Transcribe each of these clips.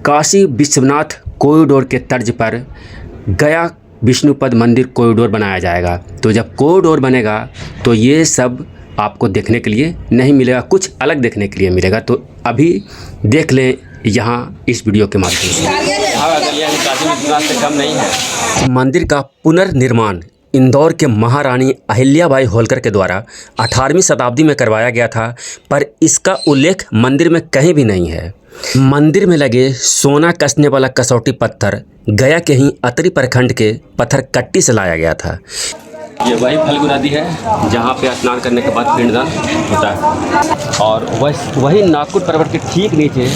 Kashi Vishwanath corridor के तर्ज पर गया विष्णुपद मंदिर कॉरिडोर बनाया जाएगा। तो जब कॉरिडोर बनेगा तो ये सब आपको देखने के लिए नहीं मिलेगा, कुछ अलग देखने के लिए मिलेगा। तो अभी देख लें यहाँ इस वीडियो के माध्यम से। काशी विश्वनाथ से कम नहीं है। मंदिर का पुनर्निर्माण इंदौर के महारानी अहिल्याबाई होलकर के द्वारा 18वीं शताब्दी में करवाया गया था, पर इसका उल्लेख मंदिर में कहीं भी नहीं है। मंदिर में लगे सोना कसने वाला कसौटी पत्थर गया के ही अतरी प्रखंड के पत्थर कट्टी से लाया गया था। ये वही फल्गु नदी है जहाँ पे स्नान करने के बाद पिंडदान होता है, और वही नागकुट पर्वत के ठीक नीचे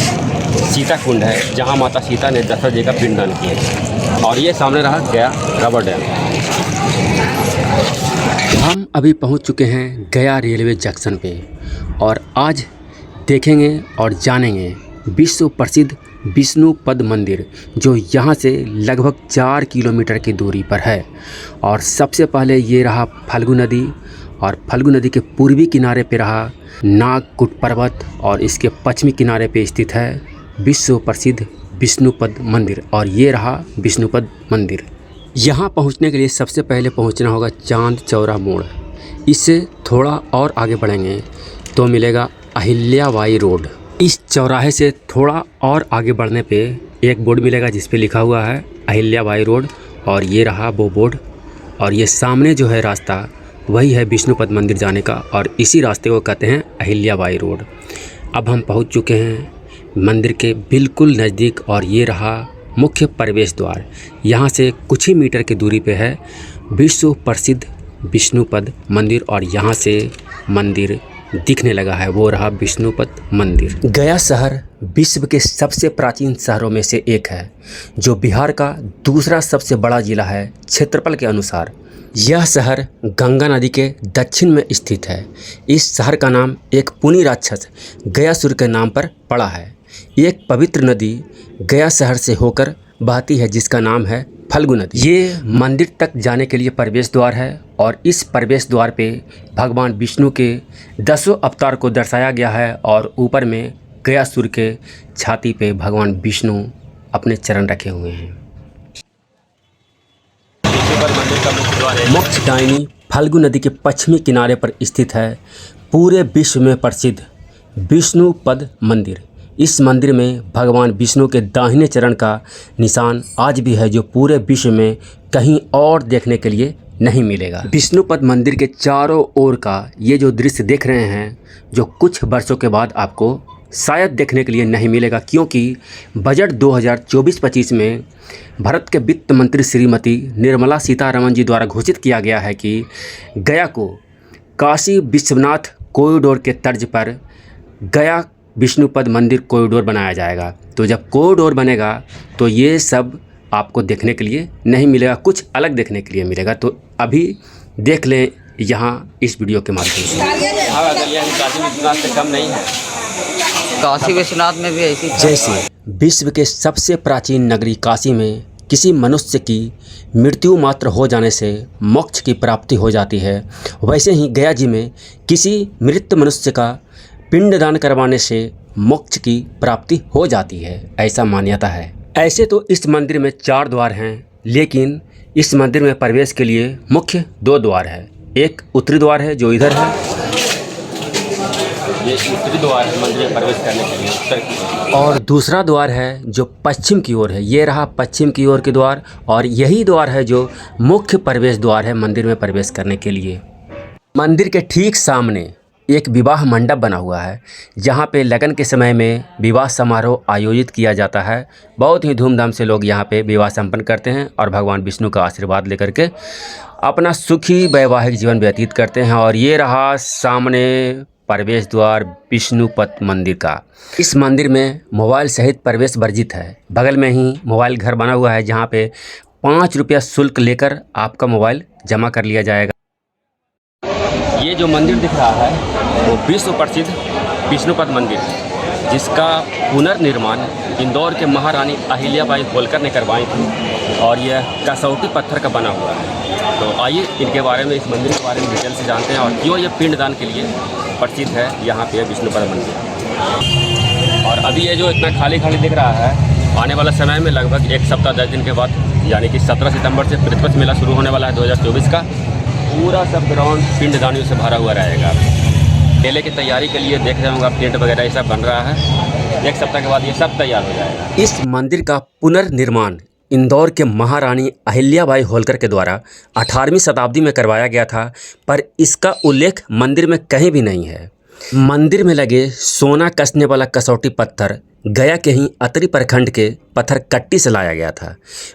सीता कुंड है जहाँ माता सीता ने दशरथ जी का पिंडदान किया। और ये सामने रहा गया रबर डैम। हम अभी पहुंच चुके हैं गया रेलवे जंक्शन पे और आज देखेंगे और जानेंगे विश्व प्रसिद्ध विष्णुपद मंदिर, जो यहाँ से लगभग 4 किलोमीटर की दूरी पर है। और सबसे पहले ये रहा फल्गु नदी, और फल्गु नदी के पूर्वी किनारे पे रहा नागकुट पर्वत, और इसके पश्चिमी किनारे पे स्थित है विश्व प्रसिद्ध विष्णुपद मंदिर, और ये रहा विष्णुपद मंदिर। यहाँ पहुँचने के लिए सबसे पहले पहुँचना होगा चांद चौरा मोड़। इससे थोड़ा और आगे बढ़ेंगे तो मिलेगा अहिल्याबाई रोड। इस चौराहे से थोड़ा और आगे बढ़ने पे एक बोर्ड मिलेगा जिस पे लिखा हुआ है अहिल्याबाई रोड, और ये रहा वो बोर्ड। और ये सामने जो है रास्ता वही है विष्णुपद मंदिर जाने का, और इसी रास्ते को कहते हैं अहिल्याबाई रोड। अब हम पहुंच चुके हैं मंदिर के बिल्कुल नज़दीक, और ये रहा मुख्य प्रवेश द्वार। यहाँ से कुछ ही मीटर की दूरी पे है विश्व प्रसिद्ध विष्णुपद मंदिर, और यहाँ से मंदिर दिखने लगा है, वो रहा विष्णुपद मंदिर। गया शहर विश्व के सबसे प्राचीन शहरों में से एक है, जो बिहार का दूसरा सबसे बड़ा जिला है क्षेत्रफल के अनुसार। यह शहर गंगा नदी के दक्षिण में स्थित है। इस शहर का नाम एक पुनी राक्षस गयासुर के नाम पर पड़ा है। एक पवित्र नदी गया शहर से होकर बहती है जिसका नाम है फल्गु नदी। ये मंदिर तक जाने के लिए प्रवेश द्वार है, और इस प्रवेश द्वार पे भगवान विष्णु के 10 अवतार को दर्शाया गया है, और ऊपर में गयासुर के छाती पे भगवान विष्णु अपने चरण रखे हुए हैं। मोक्षदायिनी फल्गु नदी के पश्चिमी किनारे पर स्थित है पूरे विश्व में प्रसिद्ध विष्णुपद मंदिर। इस मंदिर में भगवान विष्णु के दाहिने चरण का निशान आज भी है, जो पूरे विश्व में कहीं और देखने के लिए नहीं मिलेगा। विष्णुपद मंदिर के चारों ओर का ये जो दृश्य देख रहे हैं, जो कुछ वर्षों के बाद आपको शायद देखने के लिए नहीं मिलेगा, क्योंकि बजट 2024-25 में भारत के वित्त मंत्री श्रीमती निर्मला सीतारमण जी द्वारा घोषित किया गया है कि गया को काशी विश्वनाथ कॉरिडोर के तर्ज पर गया विष्णुपद मंदिर कॉरिडोर बनाया जाएगा। तो जब कॉरिडोर बनेगा तो ये सब आपको देखने के लिए नहीं मिलेगा, कुछ अलग देखने के लिए मिलेगा। तो अभी देख लें यहाँ इस वीडियो के माध्यम से। काशी विश्वनाथ से कम नहीं है। काशी विश्वनाथ में भी ऐसी जैसे विश्व के सबसे प्राचीन नगरी काशी में किसी मनुष्य की मृत्यु मात्र हो जाने से मोक्ष की प्राप्ति हो जाती है, वैसे ही गया जी में किसी मृत मनुष्य का पिंडदान करवाने से मोक्ष की प्राप्ति हो जाती है, ऐसा मान्यता है। ऐसे तो इस मंदिर में 4 द्वार हैं, लेकिन इस मंदिर में प्रवेश के लिए मुख्य 2 द्वार है। एक उत्तरी द्वार है जो इधर है, ये उत्तरी द्वार है मंदिर में प्रवेश करने के लिए उत्तर की, और दूसरा द्वार है जो पश्चिम की ओर है। ये रहा पश्चिम की ओर के द्वार, और यही द्वार है जो मुख्य प्रवेश द्वार है मंदिर में प्रवेश करने के लिए। मंदिर के ठीक सामने एक विवाह मंडप बना हुआ है, जहाँ पे लगन के समय में विवाह समारोह आयोजित किया जाता है। बहुत ही धूमधाम से लोग यहाँ पे विवाह संपन्न करते हैं और भगवान विष्णु का आशीर्वाद लेकर के अपना सुखी वैवाहिक जीवन व्यतीत करते हैं। और ये रहा सामने प्रवेश द्वार विष्णुपद मंदिर का। इस मंदिर में मोबाइल सहित प्रवेश वर्जित है। बगल में ही मोबाइल घर बना हुआ है, जहाँ पे 5 रुपया शुल्क लेकर आपका मोबाइल जमा कर लिया जाएगा। ये जो मंदिर दिख रहा है वो विश्व प्रसिद्ध विष्णुपद मंदिर, जिसका पुनर्निर्माण इंदौर के महारानी अहिल्याबाई होलकर ने करवाई थी, और यह कसौटी पत्थर का बना हुआ है। तो आइए इनके बारे में, इस मंदिर के बारे में डिटेल से जानते हैं, और क्यों ये पिंडदान के लिए प्रसिद्ध है यहाँ पे विष्णुपद मंदिर। और अभी ये जो इतना खाली खाली दिख रहा है, आने वाला समय में लगभग एक सप्ताह 10 दिन के बाद यानी कि 17 सितंबर से पृथ्वी मेला शुरू होने वाला है 2024 का। पूरा सब ग्राउंड पिंडदानियों से भरा हुआ रहेगा। मेले की तैयारी के लिए देख रहे होंगे आप, टेंट वगैरह ये सब बन रहा है। एक सप्ताह के बाद ये सब तैयार हो जाएगा। इस मंदिर का पुनर्निर्माण इंदौर के महारानी अहिल्याबाई होलकर के द्वारा 18वीं शताब्दी में करवाया गया था, पर इसका उल्लेख मंदिर में कहीं भी नहीं है। मंदिर में लगे सोना कसने वाला कसौटी पत्थर गया के ही अतरी प्रखंड के पत्थर कट्टी से लाया गया था।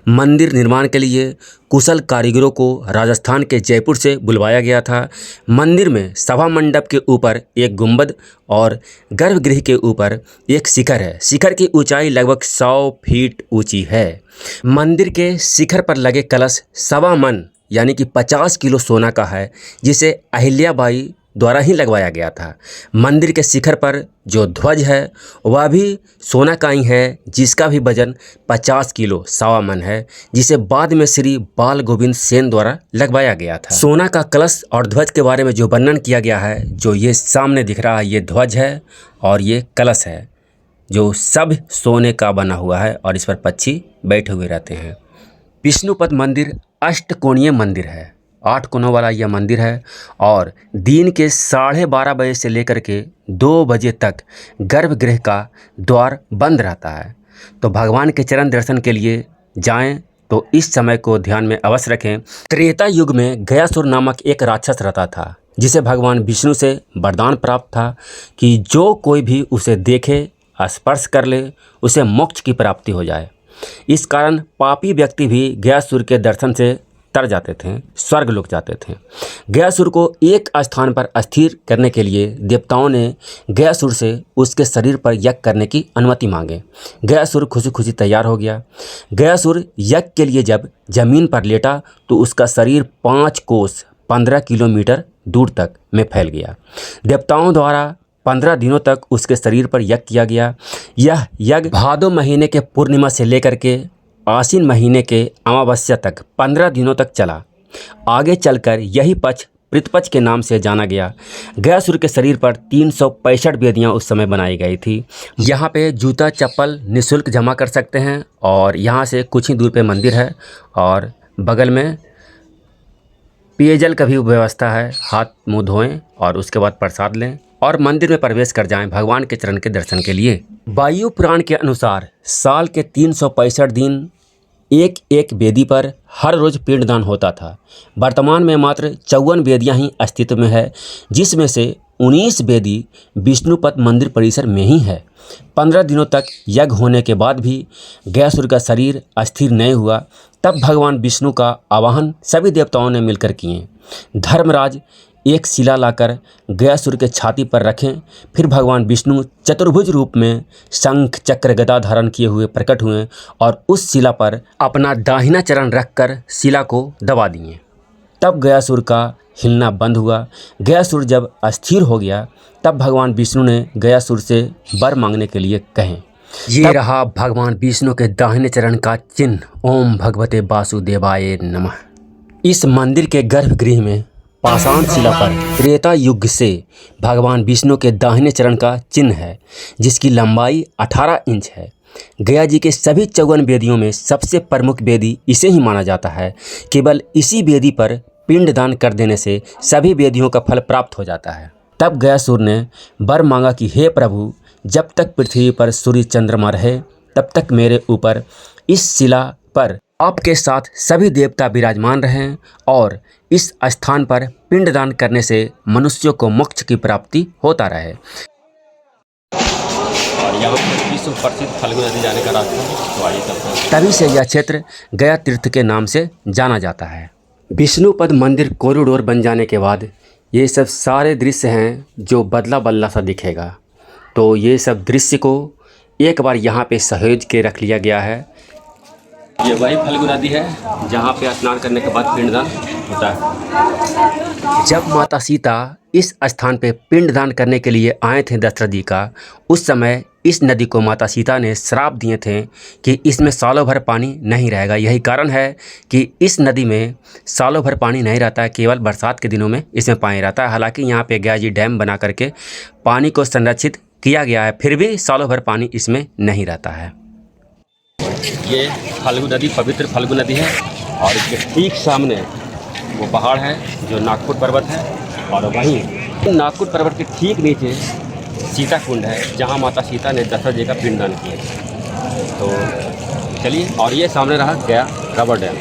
मंदिर निर्माण के लिए कुशल कारीगरों को राजस्थान के जयपुर से बुलवाया गया था। मंदिर में सभा मंडप के ऊपर एक गुंबद और गर्भगृह के ऊपर एक शिखर है। शिखर की ऊंचाई लगभग 100 फीट ऊंची है। मंदिर के शिखर पर लगे कलश 1.25 मन यानी कि 50 किलो सोना का है, जिसे अहिल्याबाई द्वारा ही लगवाया गया था। मंदिर के शिखर पर जो ध्वज है वह भी सोना का ही है, जिसका भी वजन 50 किलो 1.25 मन है, जिसे बाद में श्री बाल गोविंद सेन द्वारा लगवाया गया था। सोना का कलश और ध्वज के बारे में जो वर्णन किया गया है, जो ये सामने दिख रहा है, ये ध्वज है और ये कलश है, जो सब सोने का बना हुआ है और इस पर पक्षी बैठे हुए रहते हैं। विष्णुपद मंदिर अष्टकोणीय मंदिर है। 8 कोनों वाला यह मंदिर है और दिन के 12:30 बजे से लेकर के 2 बजे तक गर्भगृह का द्वार बंद रहता है। तो भगवान के चरण दर्शन के लिए जाएं तो इस समय को ध्यान में अवश्य रखें। त्रेता युग में गयासुर नामक एक राक्षस रहता था, जिसे भगवान विष्णु से वरदान प्राप्त था कि जो कोई भी उसे देखे, स्पर्श कर ले, उसे मोक्ष की प्राप्ति हो जाए। इस कारण पापी व्यक्ति भी गयासुर के दर्शन से तर जाते थे, स्वर्ग लोक जाते थे। गयासुर को एक स्थान पर स्थिर करने के लिए देवताओं ने गयासुर से उसके शरीर पर यज्ञ करने की अनुमति मांगे। गयासुर खुशी खुशी तैयार हो गया। गयासुर यज्ञ के लिए जब जमीन पर लेटा तो उसका शरीर 5 कोस 15 किलोमीटर दूर तक में फैल गया। देवताओं द्वारा 15 दिनों तक उसके शरीर पर यज्ञ किया गया। यह यज्ञ भादो महीने के पूर्णिमा से लेकर के आश्विन महीने के अमावस्या तक 15 दिनों तक चला। आगे चलकर यही पक्ष पितृपक्ष के नाम से जाना गया। गयासुर के शरीर पर 365 वेदियाँ उस समय बनाई गई थी। यहाँ पे जूता चप्पल निःशुल्क जमा कर सकते हैं और यहाँ से कुछ ही दूर पे मंदिर है और बगल में पेयजल का भी व्यवस्था है। हाथ मुँह धोएं और उसके बाद प्रसाद लें और मंदिर में प्रवेश कर जाएं भगवान के चरण के दर्शन के लिए। वायु पुराण के अनुसार साल के 365 दिन एक एक वेदी पर हर रोज पिंडदान होता था। वर्तमान में मात्र 54 वेदियां ही अस्तित्व में है, जिसमें से 19 वेदी विष्णुपद मंदिर परिसर में ही है। 15 दिनों तक यज्ञ होने के बाद भी गयासुर का शरीर अस्थिर नहीं हुआ। तब भगवान विष्णु का आवाहन सभी देवताओं ने मिलकर किए। धर्मराज एक शिला लाकर गयासुर के छाती पर रखें। फिर भगवान विष्णु चतुर्भुज रूप में शंख चक्र गदा धारण किए हुए प्रकट हुए और उस शिला पर अपना दाहिना चरण रखकर शिला को दबा दिए। तब गयासुर का हिलना बंद हुआ। गयासुर जब अस्थिर हो गया तब भगवान विष्णु ने गयासुर से वर मांगने के लिए कहें। ये रहा भगवान विष्णु के दाहिने चरण का चिन्ह। ओम भगवते वासुदेवाय नमः। इस मंदिर के गर्भगृह में पाषाण शिला पर त्रेता युग से भगवान विष्णु के दाहिने चरण का चिन्ह है, जिसकी लंबाई 18 इंच है। गया जी के सभी 54 वेदियों में सबसे प्रमुख वेदी इसे ही माना जाता है। केवल इसी वेदी पर पिंडदान कर देने से सभी वेदियों का फल प्राप्त हो जाता है। तब गयासुर ने वर मांगा कि हे प्रभु, जब तक पृथ्वी पर सूर्य चंद्रमा रहे तब तक मेरे ऊपर इस शिला पर आपके साथ सभी देवता विराजमान रहें और इस स्थान पर पिंडदान करने से मनुष्यों को मोक्ष की प्राप्ति होता रहे। और यहाँ पर विश्व प्रसिद्ध फल्गु नदी जाने का रास्ता है, तो आइए चलते हैं। तभी से यह क्षेत्र गया तीर्थ के नाम से जाना जाता है। विष्णुपद मंदिर कॉरिडोर बन जाने के बाद ये सब सारे दृश्य हैं जो बदला बदला सा दिखेगा। तो ये सब दृश्य को एक बार यहाँ पे सहेज के रख लिया गया है। ये वही फल्गु नदी है जहाँ पे स्नान करने के बाद पिंडदान होता है। जब माता सीता इस स्थान पे पिंडदान करने के लिए आए थे दशरथ जी का, उस समय इस नदी को माता सीता ने श्राप दिए थे कि इसमें सालों भर पानी नहीं रहेगा। यही कारण है कि इस नदी में सालों भर पानी नहीं रहता है, केवल बरसात के दिनों में इसमें पानी रहता है। हालांकि यहाँ पे गया जी डैम बना करके पानी को संरक्षित किया गया है, फिर भी सालों भर पानी इसमें नहीं रहता है। ये फल्गु नदी, पवित्र फल्गु नदी है और इसके ठीक सामने वो पहाड़ है जो नागपुर पर्वत है और वहीं नागपुर पर्वत के ठीक नीचे सीता कुंड है जहाँ माता सीता ने दशरथ जी का पिंडदान किया। तो चलिए, और ये सामने रहा गया रबर डैम।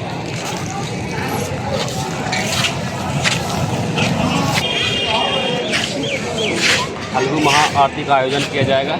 फल्गु महाआरती का आयोजन किया जाएगा।